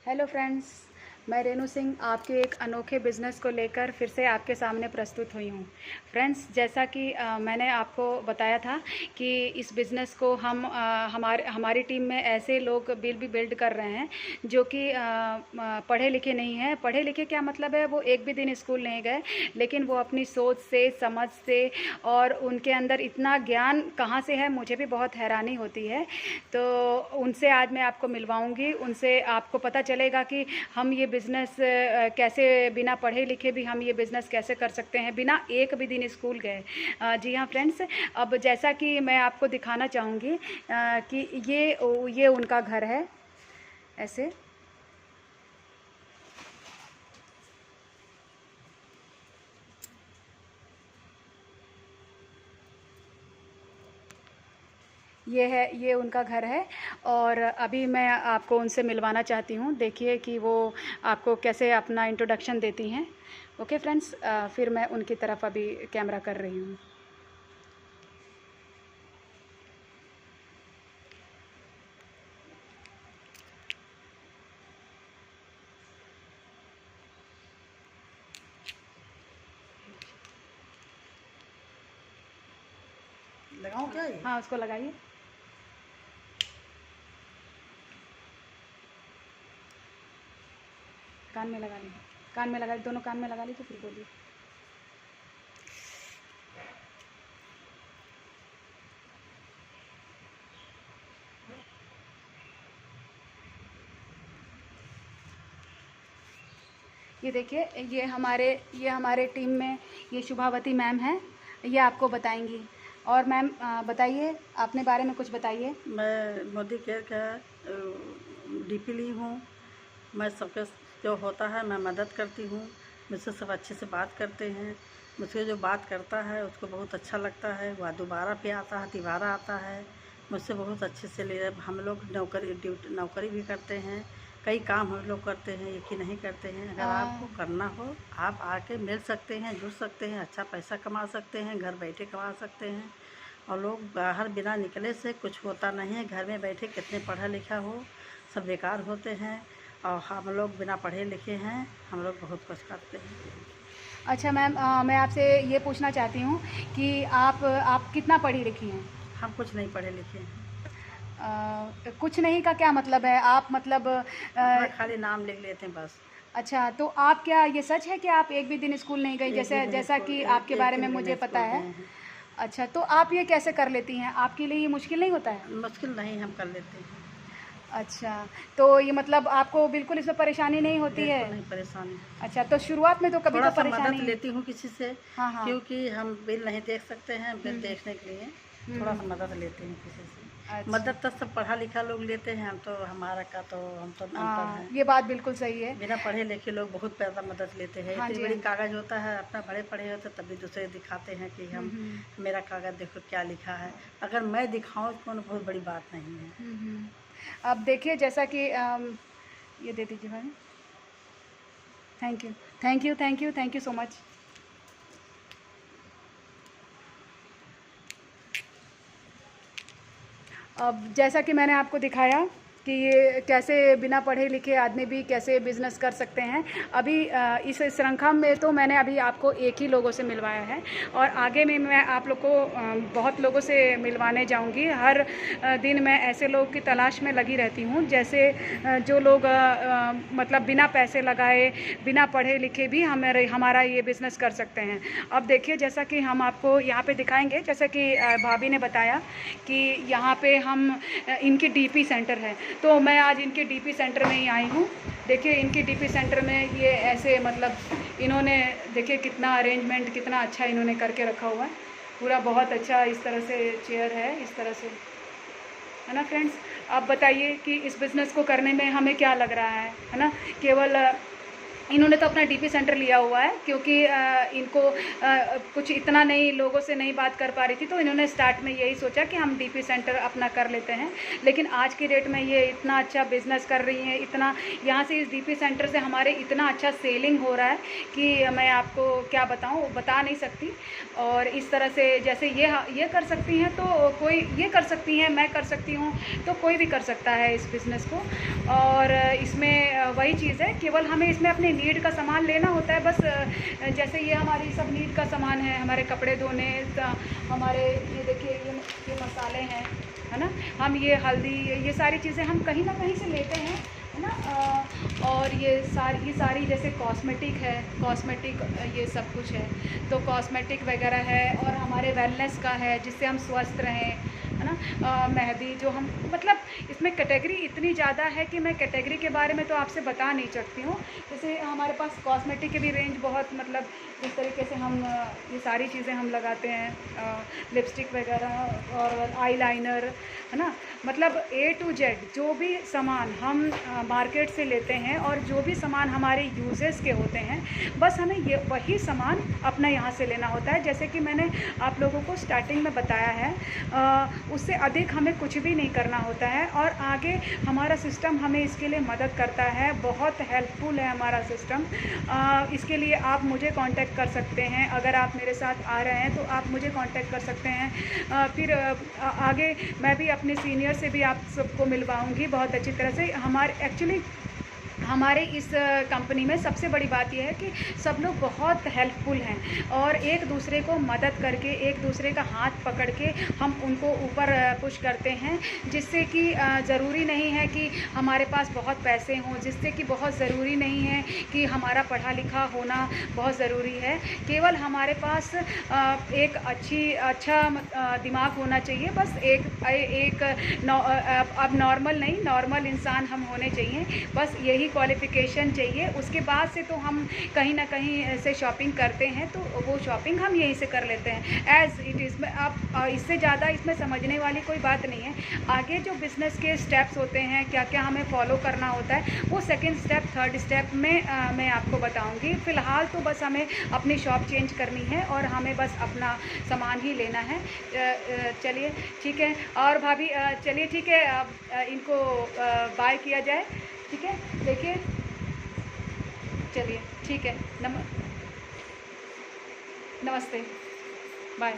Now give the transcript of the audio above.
Hello friends, मैं रेनू सिंह आपके एक अनोखे बिज़नेस को लेकर फिर से आपके सामने प्रस्तुत हुई हूँ। फ्रेंड्स, जैसा कि मैंने आपको बताया था कि इस बिज़नेस को हम हमारी टीम में ऐसे लोग बिल्ड कर रहे हैं जो कि पढ़े लिखे नहीं हैं। पढ़े लिखे क्या मतलब है, वो एक भी दिन स्कूल नहीं गए, लेकिन वो अपनी सोच से, समझ से और उनके अंदर इतना ज्ञान कहाँ से है, मुझे भी बहुत हैरानी होती है। तो उनसे आज मैं आपको मिलवाऊंगी, उनसे आपको पता चलेगा कि हम ये बिज़नेस कैसे बिना पढ़े लिखे भी हम ये बिज़नेस कैसे कर सकते हैं बिना एक भी दिन स्कूल गए। जी हाँ फ्रेंड्स, अब जैसा कि मैं आपको दिखाना चाहूँगी कि ये उनका घर है। ऐसे ये उनका घर है और अभी मैं आपको उनसे मिलवाना चाहती हूँ। देखिए कि वो आपको कैसे अपना इंट्रोडक्शन देती हैं। ओके फ्रेंड्स, फिर मैं उनकी तरफ अभी कैमरा कर रही हूँ। लगाऊं क्या ये? हाँ, उसको लगाइए। कान में लगा लीजिए, कान में लगा, दोनों कान में लगा लीजिए, फिर बोलिए। ये देखिए, ये हमारे टीम में ये शुभावती मैम हैं, ये आपको बताएंगी। और मैम बताइए, अपने बारे में कुछ बताइए। मैं मोदी केयर का डीपी ली हूँ। मैं सबके जो होता है मैं मदद करती हूँ। मुझसे सब अच्छे से बात करते हैं। मुझसे जो बात करता है उसको बहुत अच्छा लगता है, वह दोबारा पे आता है, तिबारा आता है। मुझसे बहुत अच्छे से ले, हम लोग नौकरी भी करते हैं। कई काम हम लोग करते हैं, एक ही नहीं करते हैं। अगर आपको करना हो आप आके मिल सकते हैं, जुड़ सकते हैं, अच्छा पैसा कमा सकते हैं, घर बैठे कमा सकते हैं। और लोग बाहर बिना निकले से कुछ होता नहीं है। घर में बैठे कितने पढ़ा लिखा हो सब बेकार होते हैं, और हम लोग बिना पढ़े लिखे हैं, हम लोग बहुत कुछ करते हैं। अच्छा मैम, मैं आपसे ये पूछना चाहती हूँ कि आप कितना पढ़ी लिखी हैं? हम कुछ नहीं पढ़े लिखे हैं। कुछ नहीं का क्या मतलब है? आप मतलब अपना खाली नाम लिख लेते हैं बस। अच्छा, तो आप क्या ये सच है कि आप एक भी दिन स्कूल नहीं गई, एक भी जैसे दिन जैसा स्कूल कि आपके एक बारे में दिन भी मुझे नहीं पता स्कूल है? गए हैं। अच्छा, तो आप ये कैसे कर लेती हैं? आपके लिए ये मुश्किल नहीं होता है? मुश्किल नहीं, हम कर लेते हैं। अच्छा, तो ये मतलब आपको बिल्कुल इसमें परेशानी नहीं होती है? बिल्कुल नहीं परेशानी। अच्छा, तो शुरुआत में तो कभी थोड़ा तो सा मदद परेशानी। लेती हूँ किसी से, हाँ, हाँ। क्योंकि हम बिल नहीं देख सकते हैं। बिल देखने के लिए थोड़ा सा मदद लेते हैं किसी से। अच्छा। मदद तो सब पढ़ा लिखा लोग लेते हैं, हम तो हम तो अनपढ़ हाँ, हैं। ये बात बिल्कुल सही है। बिना पढ़े लिखे लोग बहुत ज़्यादा मदद लेते हैं। हाँ इतनी जी, बड़ी हाँ। कागज़ होता है, अपना बड़े पढ़े होते तभी दूसरे दिखाते हैं कि हम मेरा कागज़ देखो क्या लिखा है। अगर मैं दिखाऊँ तो कोनो बहुत बड़ी बात नहीं है। अब देखिए, जैसा कि ये दे दीजिए भाई। Thank you, thank you, thank you, thank you so much. अब जैसा कि मैंने आपको दिखाया कि ये कैसे बिना पढ़े लिखे आदमी भी कैसे बिज़नेस कर सकते हैं। अभी इस श्रृंखला में तो मैंने अभी आपको एक ही लोगों से मिलवाया है, और आगे में मैं आप लोग को बहुत लोगों से मिलवाने जाऊंगी। हर दिन मैं ऐसे लोगों की तलाश में लगी रहती हूँ, जैसे जो लोग मतलब बिना पैसे लगाए, बिना पढ़े लिखे भी हमारा ये बिज़नेस कर सकते हैं। अब देखिए, जैसा कि हम आपको यहाँ पे दिखाएंगे, जैसा कि भाभी ने बताया कि यहाँ पे हम इनकी डीपी सेंटर है, तो मैं आज इनके डीपी सेंटर में ही आई हूँ। देखिए, इनके डीपी सेंटर में ये ऐसे मतलब इन्होंने देखिए कितना अरेंजमेंट, कितना अच्छा इन्होंने करके रखा हुआ है पूरा। बहुत अच्छा इस तरह से चेयर है, इस तरह से, है ना फ्रेंड्स? आप बताइए कि इस बिज़नेस को करने में हमें क्या लग रहा है ना? केवल इन्होंने तो अपना डीपी सेंटर लिया हुआ है, क्योंकि इनको कुछ इतना नहीं, लोगों से नहीं बात कर पा रही थी, तो इन्होंने स्टार्ट में यही सोचा कि हम डीपी सेंटर अपना कर लेते हैं। लेकिन आज की डेट में ये इतना अच्छा बिज़नेस कर रही हैं, इतना यहाँ से इस डीपी सेंटर से हमारे इतना अच्छा सेलिंग हो रहा है कि मैं आपको क्या बताऊँ, बता नहीं सकती। और इस तरह से जैसे ये कर सकती हैं, तो कोई ये कर सकती हैं, मैं कर सकती हूँ, तो कोई भी कर सकता है इस बिज़नेस को। और इसमें वही चीज़ है, केवल हमें इसमें अपनी नीड का सामान लेना होता है बस। जैसे ये हमारी सब नीड का सामान है, हमारे कपड़े धोने, हमारे ये देखिए ये मसाले हैं, है ना, हम ये हल्दी, ये सारी चीज़ें हम कहीं ना कहीं से लेते हैं, है ना। और ये सारी जैसे कॉस्मेटिक है, कॉस्मेटिक ये सब कुछ है, तो कॉस्मेटिक वगैरह है, और हमारे वेलनेस का है जिससे हम स्वस्थ रहें, है ना। मेहंदी जो हम, मतलब इसमें कैटेगरी इतनी ज़्यादा है कि मैं कैटेगरी के बारे में तो आपसे बता नहीं सकती हूँ। जैसे हमारे पास कॉस्मेटिक की भी रेंज बहुत, मतलब जिस तरीके से हम ये सारी चीज़ें हम लगाते हैं, लिपस्टिक वगैरह और आईलाइनर, है ना, मतलब A to Z जो भी सामान हम मार्केट से लेते हैं और जो भी सामान हमारे यूजेस के होते हैं, बस हमें ये वही सामान अपना यहाँ से लेना होता है। जैसे कि मैंने आप लोगों को स्टार्टिंग में बताया है, उससे अधिक हमें कुछ भी नहीं करना होता है, और आगे हमारा सिस्टम हमें इसके लिए मदद करता है, बहुत हेल्पफुल है हमारा सिस्टम। इसके लिए आप मुझे कांटेक्ट कर सकते हैं, अगर आप मेरे साथ आ रहे हैं तो आप मुझे कांटेक्ट कर सकते हैं। फिर आगे मैं भी अपने सीनियर से भी आप सबको मिलवाऊंगी बहुत अच्छी तरह से। हमारे इस कंपनी में सबसे बड़ी बात यह है कि सब लोग बहुत हेल्पफुल हैं, और एक दूसरे को मदद करके, एक दूसरे का हाथ पकड़ के हम उनको ऊपर पुश करते हैं, जिससे कि ज़रूरी नहीं है कि हमारे पास बहुत पैसे हों, जिससे कि बहुत ज़रूरी नहीं है कि हमारा पढ़ा लिखा होना बहुत ज़रूरी है। केवल हमारे पास एक अच्छा दिमाग होना चाहिए, बस अब नॉर्मल नहीं, नॉर्मल इंसान हम होने चाहिए, बस यही क्वालिफ़िकेशन चाहिए। उसके बाद से तो हम कहीं ना कहीं से शॉपिंग करते हैं, तो वो शॉपिंग हम यहीं से कर लेते हैं एज़ इट इज़। आप इससे ज़्यादा इसमें समझने वाली कोई बात नहीं है। आगे जो बिज़नेस के स्टेप्स होते हैं, क्या क्या हमें फॉलो करना होता है, वो सेकंड स्टेप, थर्ड स्टेप में मैं आपको बताऊंगी। फ़िलहाल तो बस हमें अपनी शॉप चेंज करनी है और हमें बस अपना सामान ही लेना है। चलिए ठीक है, और भाभी चलिए ठीक है, इनको बाय किया जाए, ठीक है, देखिए, चलिए ठीक है, नमस्ते, बाय।